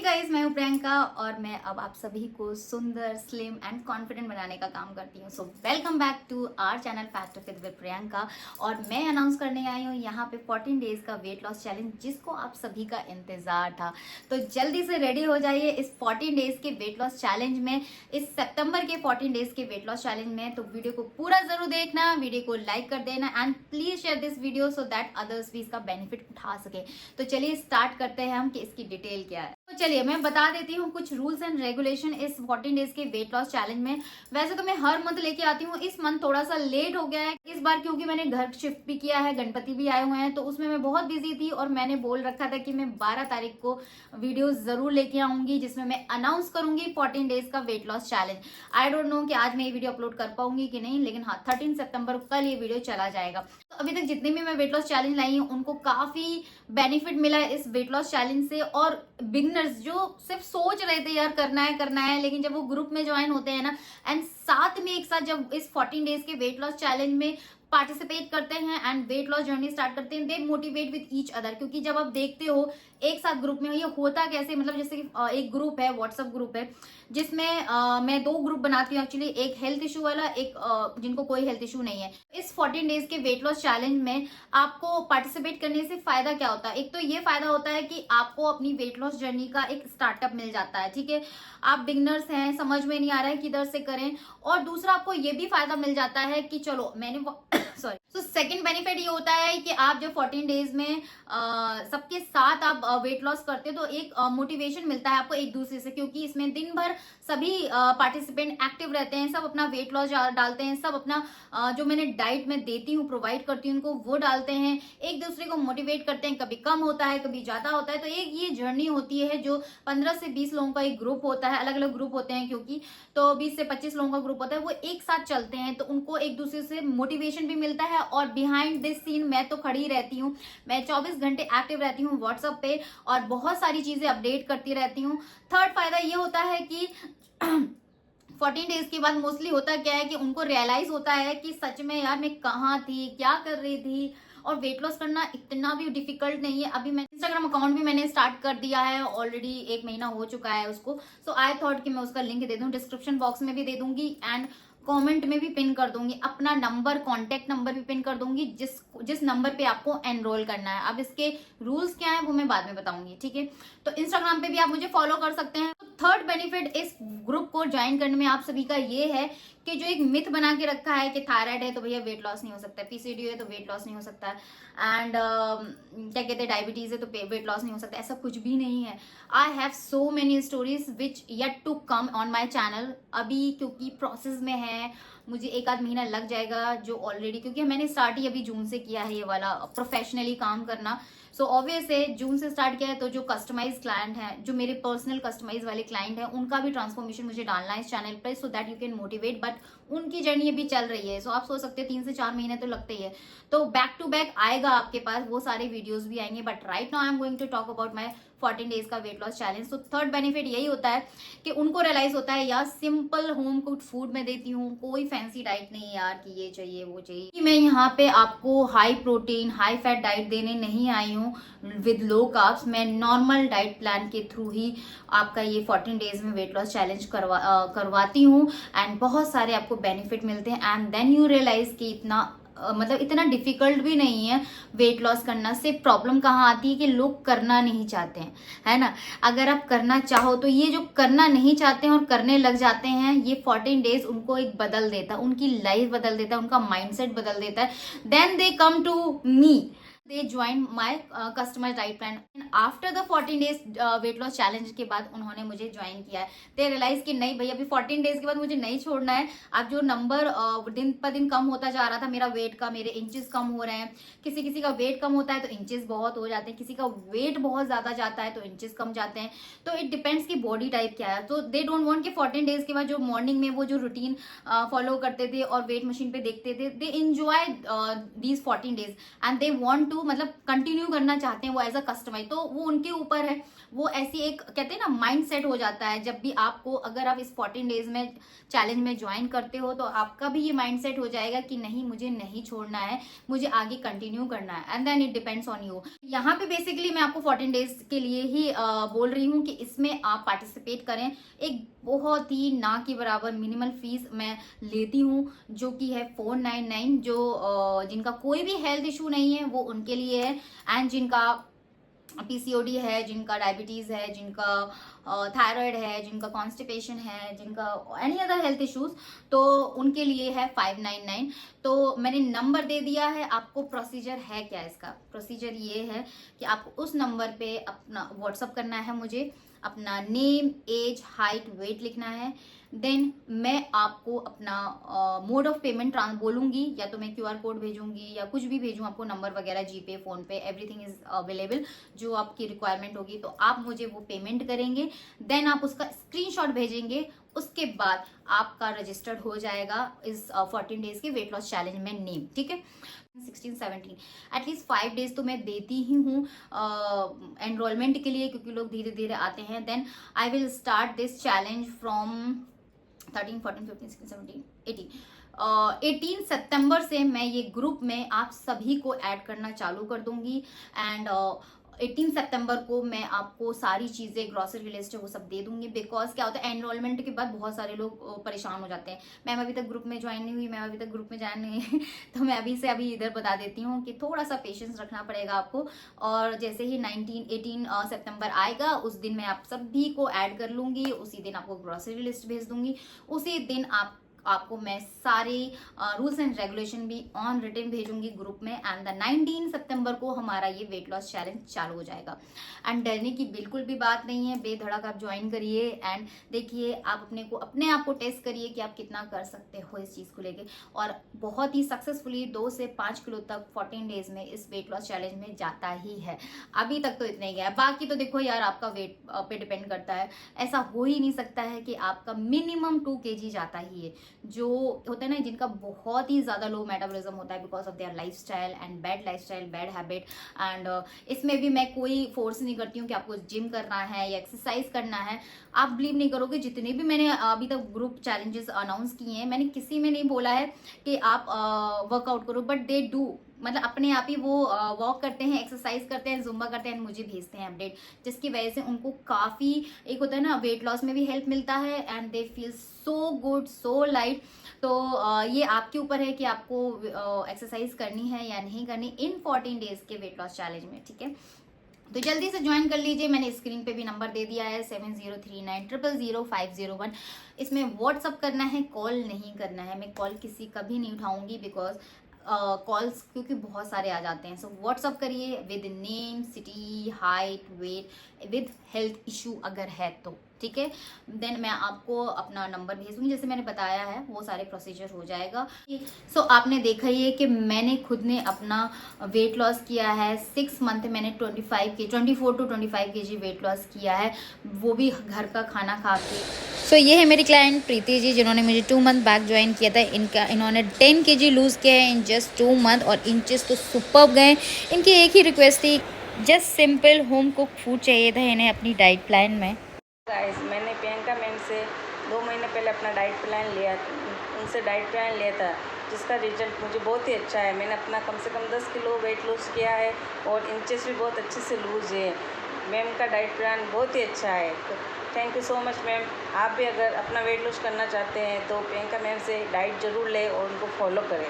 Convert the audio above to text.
Guys, मैं हूं प्रियंका और मैं अब आप सभी को सुंदर, स्लिम एंड कॉन्फिडेंट बनाने का काम करती हूं। So welcome back to our channel fact with Priyanka. और मैं अनाउंस करने आई हूं यहाँ पे 14 डेज का वेट लॉस चैलेंज, जिसको आप सभी का इंतजार था। तो जल्दी से रेडी हो जाइए इस 14 डेज के वेट लॉस चैलेंज में, इस सितंबर के 14 डेज के वेट लॉस चैलेंज में। तो वीडियो को पूरा जरूर देखना, वीडियो को लाइक कर देना and please share this video so that others भी इसका बेनिफिट उठा सके। तो चलिए स्टार्ट करते हैं हम कि इसकी डिटेल क्या है। तो चलिए मैं बता देती हूँ कुछ रूल्स एंड रेगुलेशन इस 14 डेज के वेट लॉस चैलेंज में। वैसे तो मैं हर मंथ लेके आती हूँ, इस मंथ थोड़ा सा लेट हो गया है इस बार, क्योंकि मैंने घर शिफ्ट भी किया है, गणपति भी आए हुए हैं, तो उसमें मैं बहुत बिजी थी। और मैंने बोल रखा था कि मैं 12 तारीख को वीडियो जरूर लेके आऊंगी, जिसमें मैं अनाउंस करूंगी 14 डेज का weight loss challenge. I don't know कि आज मैं ये वीडियो अपलोड कर पाऊंगी कि नहीं, लेकिन हाँ 13 सितंबर को कल ये वीडियो चला जाएगा। तो अभी तक जितने भी मैं वेट लॉस चैलेंज लाई हूँ उनको काफी बेनिफिट मिला है इस वेट लॉस चैलेंज से। और बिगनर्स जो सिर्फ सोच रहे थे यार करना है, लेकिन जब वो ग्रुप में ज्वाइन होते हैं ना एंड साथ में एक साथ जब इस 14 डेज के वेट लॉस चैलेंज में पार्टिसिपेट करते हैं and weight loss journey start करते हैं, दे मोटिवेट विद ईच अदर। क्योंकि जब आप देखते हो एक साथ ग्रुप में ये होता कैसे, मतलब जैसे कि एक ग्रुप है, व्हाट्सएप ग्रुप है, जिसमें मैं 2 ग्रुप बनाती हूँ एक्चुअली, एक हेल्थ इशू वाला, एक जिनको कोई हेल्थ इशू नहीं है। इस 14 डेज के वेट लॉस चैलेंज में आपको पार्टिसिपेट करने से फायदा क्या होता है? एक तो ये फायदा होता है कि आपको अपनी वेट लॉस जर्नी का एक स्टार्टअप मिल जाता है, ठीक है। आप बिगनर्स हैं, समझ में नहीं आ रहा है किधर से करें। और दूसरा आपको ये भी फायदा मिल जाता है कि चलो मैंने सॉरी, तो सेकंड बेनिफिट ये होता है कि आप जब 14 डेज में सबके साथ आप वेट लॉस करते हो तो एक मोटिवेशन मिलता है आपको एक दूसरे से, क्योंकि इसमें दिन भर सभी पार्टिसिपेंट एक्टिव रहते हैं, सब अपना वेट लॉस डालते हैं, सब अपना जो मैंने डाइट में देती हूँ, प्रोवाइड करती हूँ उनको, वो डालते हैं, एक दूसरे को मोटिवेट करते हैं। कभी कम होता है, कभी ज्यादा होता है। तो एक ये जर्नी होती है जो 15 से 20 लोगों का एक ग्रुप होता है, अलग अलग ग्रुप होते हैं क्योंकि, तो 20 से 25 लोगों का ग्रुप होता है, वो एक साथ चलते हैं, तो उनको एक दूसरे से मोटिवेशन भी मिलता है। और बिहाइंड दिस सीन मैं तो खड़ी रहती हूँ, मैं 24 घंटे एक्टिव रहती हूँ व्हाट्सएप पे और बहुत सारी चीजें अपडेट करती रहती हूँ। थर्ड फायदा ये होता है कि 14 डेज के बाद मोस्टली होता क्या है कि उनको रियलाइज होता है कि सच में यार मैं कहाँ थी, क्या कर रही थी। और वेट लॉस करना इतना भी डिफिकल्ट नहीं है। अभी मैं इंस्टाग्राम अकाउंट भी मैंने स्टार्ट कर दिया है, ऑलरेडी 1 महीना हो चुका है उसको। सो आई थॉट कि मैं उसका लिंक दे दूं, डिस्क्रिप्शन बॉक्स में भी दे दूंगी एंड कमेंट में भी पिन कर दूंगी, अपना नंबर, कांटेक्ट नंबर भी पिन कर दूंगी, जिस नंबर पे आपको एनरोल करना है। अब इसके रूल्स क्या है वो मैं बाद में बताऊंगी, ठीक है। तो इंस्टाग्राम पे भी आप मुझे फॉलो कर सकते हैं। थर्ड बेनिफिट इस ग्रुप को ज्वाइन करने में आप सभी का ये है कि जो एक मिथ बना के रखा है कि थायराइड है तो भैया वेट लॉस नहीं हो सकता, पीसीओडी है तो वेट लॉस नहीं हो सकता, एंड क्या कहते हैं डायबिटीज है तो वेट लॉस नहीं हो सकता, ऐसा कुछ भी नहीं है। I have so many stories which yet to come on my channel. अभी क्योंकि प्रोसेस में है, मुझे 1 आध महीना लग जाएगा, जो ऑलरेडी, क्योंकि मैंने स्टार्ट ही अभी जून से किया है ये वाला प्रोफेशनली काम करना। सो ऑब्वियस है जून से स्टार्ट किया है, तो जो कस्टमाइज क्लाइंट है, जो मेरे पर्सनल कस्टमाइज वाले क्लाइंट है, उनका भी ट्रांसफॉर्मेशन मुझे डालना है इस चैनल पर, so that you can motivate. But उनकी जर्नी अभी चल रही है, सो आप सोच सकते हैं 3 से 4 महीने तो लगते ही है। तो बैक टू बैक आएगा आपके पास, वो सारे वीडियोस भी आएंगे। But right now I am going to talk about my 14 days का वेट लॉस चैलेंज। तो थर्ड बेनिफिट यही होता है कि उनको रियलाइज होता है यार सिंपल होम कुक्ड फूड में देती हूँ, कोई फैंसी डाइट नहीं यार कि ये चाहिए वो चाहिए, कि मैं यहाँ पे आपको high protein high fat diet देने नहीं आई हूँ विद लो कार्ब्स। मैं नॉर्मल डाइट प्लान के थ्रू ही आपका ये 14 डेज में वेट लॉस चैलेंज करवाती हूँ एंड बहुत सारे आपको बेनिफिट मिलते हैं। एंड देन यू रियलाइज कि मतलब इतना डिफिकल्ट भी नहीं है वेट लॉस करना। से प्रॉब्लम कहाँ आती है कि लोग करना नहीं चाहते हैं, है ना। अगर आप करना चाहो तो ये जो करना नहीं चाहते हैं और करने लग जाते हैं, ये 14 डेज उनको एक बदल देता है, उनकी लाइफ बदल देता है, उनका माइंडसेट बदल देता है। Then they come to me, they joined my customized diet plan and after the 14 days weight loss challenge के बाद उन्होंने मुझे ज्वाइन किया है। they realize कि नहीं भैया अभी 14 डेज के बाद मुझे नहीं छोड़ना है। अब जो नंबर दिन पर दिन कम होता जा रहा था मेरा वेट का, मेरे इंचेस कम हो रहे हैं, किसी का वेट कम होता है तो इंचेस बहुत हो जाते हैं, किसी का वेट बहुत ज्यादा जाता है तो इंचेस कम जाते हैं। तो इट डिपेंड्स कि बॉडी टाइप क्या है। तो दे डोंट वांट कि 14 डेज के बाद जो मॉर्निंग में वो जो रूटीन फॉलो करते थे और वेट मशीन पे देखते थे, they enjoy these 14 days and they want to मतलब कंटिन्यू करना चाहते हैं वो एज अ कस्टमर, तो वो उनके ऊपर है। वो ऐसी एक कहते हैं ना माइंड सेट हो जाता है जब भी आपको, अगर आप इस 14 डेज में चैलेंज में ज्वाइन करते हो तो आपका भी ये माइंड सेट हो जाएगा कि नहीं मुझे नहीं छोड़ना है, मुझे आगे कंटिन्यू करना है, and then it depends on you. यहाँ पे बेसिकली मैं आपको 14 डेज के लिए ही बोल रही हूँ कि इसमें आप पार्टिसिपेट करें। एक बहुत ही ना के बराबर मिनिमल फीस मैं लेती हूँ जो कि है 499, जो जिनका कोई भी हेल्थ इशू नहीं है वो उनके लिए है, एंड जिनका पीसीओडी है, जिनका डायबिटीज है, जिनका थायराइड है, जिनका कॉन्स्टिपेशन है, जिनका एनी अदर हेल्थ इश्यूज, तो उनके लिए है 599। तो मैंने नंबर दे दिया है आपको। प्रोसीजर है क्या इसका? प्रोसीजर ये है कि आपको उस नंबर पे अपना व्हाट्सअप करना है, मुझे अपना नेम, एज, हाइट, वेट लिखना है। देन मैं आपको अपना मोड ऑफ पेमेंट बोलूंगी, या तो मैं क्यूआर कोड भेजूंगी या कुछ भी भेजूं आपको, नंबर वगैरह, जीपे, फोन पे, एवरीथिंग इज अवेलेबल, जो आपकी रिक्वायरमेंट होगी तो आप मुझे वो पेमेंट करेंगे। देन आप उसका स्क्रीनशॉट भेजेंगे, उसके बाद आपका रजिस्टर्ड हो जाएगा इस 14 डेज के वेट लॉस चैलेंज में नेम, ठीक है। 16, 17 एटलीस्ट 5 डेज तो मैं देती ही हूँ एनरोलमेंट के लिए, क्योंकि लोग धीरे धीरे आते हैं। Then I will start this challenge from 13, 14, 15, 16, 17, 18 18 सितंबर से मैं ये ग्रुप में आप सभी को ऐड करना चालू कर दूंगी। एंड 18 सितंबर को मैं आपको सारी चीज़ें ग्रॉसरी लिस्ट है वो सब दे दूंगी। बिकॉज क्या होता है, एनरोलमेंट के बाद बहुत सारे लोग परेशान हो जाते हैं, मैम अभी तक ग्रुप में ज्वाइन नहीं हुई, मैम अभी तक ग्रुप में ज्वाइन नहीं है तो मैं अभी इधर बता देती हूँ कि थोड़ा सा पेशेंस रखना पड़ेगा आपको। और जैसे ही 18 सितंबर आएगा उस दिन मैं आप सभी को ऐड कर लूंगी, उसी दिन आपको ग्रॉसरी लिस्ट भेज दूंगी, उसी दिन आपको मैं सारे रूल्स एंड रेगुलेशन भी ऑन रिटन भेजूंगी ग्रुप में। एंड द 19 सितंबर को हमारा ये वेट लॉस चैलेंज चालू हो जाएगा। एंड डरने की बिल्कुल भी बात नहीं है, बेधड़क आप ज्वाइन करिए एंड देखिए, आप अपने आप को टेस्ट करिए कि आप कितना कर सकते हो इस चीज़ को लेके। और बहुत ही सक्सेसफुली 2 से 5 किलो तक 14 डेज में इस वेट लॉस चैलेंज में जाता ही है। अभी तक तो इतना ही गया, बाकी तो देखो यार आपका वेट पे डिपेंड करता है। ऐसा हो ही नहीं सकता है कि आपका मिनिमम 2 kg जाता ही है। जो होता है ना जिनका बहुत ही ज्यादा लो मेटाबॉलिज्म होता है because of their lifestyle and bad habit. And इसमें भी मैं कोई फोर्स नहीं करती हूँ कि आपको जिम करना है या एक्सरसाइज करना है। आप बिलीव नहीं करोगे, जितने भी मैंने अभी तक ग्रुप चैलेंजेस अनाउंस किए हैं, मैंने किसी में नहीं बोला है कि आप वर्कआउट करो, बट दे डू, मतलब अपने आप ही वो वॉक करते हैं, एक्सरसाइज करते हैं, जुम्बा करते हैं, मुझे भेजते हैं अपडेट, जिसकी वजह से उनको काफ़ी एक होता है ना वेट लॉस में भी हेल्प मिलता है and they feel so good, so light. तो ये आपके ऊपर है कि आपको एक्सरसाइज करनी है या नहीं करनी इन 14 डेज के वेट लॉस चैलेंज में, ठीक है। तो जल्दी से ज्वाइन कर लीजिए, मैंने स्क्रीन पे भी नंबर दे दिया है 7039000501। इसमें व्हाट्सअप करना है, कॉल नहीं करना है। मैं कॉल किसी कभी नहीं उठाऊंगी बिकॉज कॉल्स क्योंकि बहुत सारे आ जाते हैं। सो व्हाट्सअप करिए with name, city, height, weight, with health issue अगर है तो, ठीक है। देन मैं आपको अपना नंबर भेज दूंगी, जैसे मैंने बताया है वो सारे प्रोसीजर हो जाएगा। सो आपने देखा ही है कि मैंने खुद ने अपना वेट लॉस किया है 6 मंथ। मैंने 24 to 25 kg वेट लॉस किया है, वो भी घर का खाना खा के। सो ये है मेरी क्लाइंट प्रीति जी, जिन्होंने मुझे 2 मंथ बैक ज्वाइन किया था। इन्होंने 10 kg लूज़ किया है इन जस्ट 2 मंथ और इंचेस तो सुपर्ब गए। इनकी एक ही रिक्वेस्ट थी, just simple home cook food चाहिए था इन्हें अपनी डाइट प्लान में। गाइस, मैंने प्रियंका मैम से 2 महीने पहले अपना डाइट प्लान लिया, उनसे डाइट प्लान लिया था, जिसका रिजल्ट मुझे बहुत ही अच्छा है। मैंने अपना कम से कम 10 किलो वेट लूज़ किया है और इंचेस भी बहुत अच्छे से लूज़ है। मैम का डाइट प्लान बहुत ही अच्छा है, तो thank you so much ma'am. आप भी अगर अपना वेट लूज़ करना चाहते हैं तो प्रियंका मैम से डाइट ज़रूर लें और उनको फॉलो करें।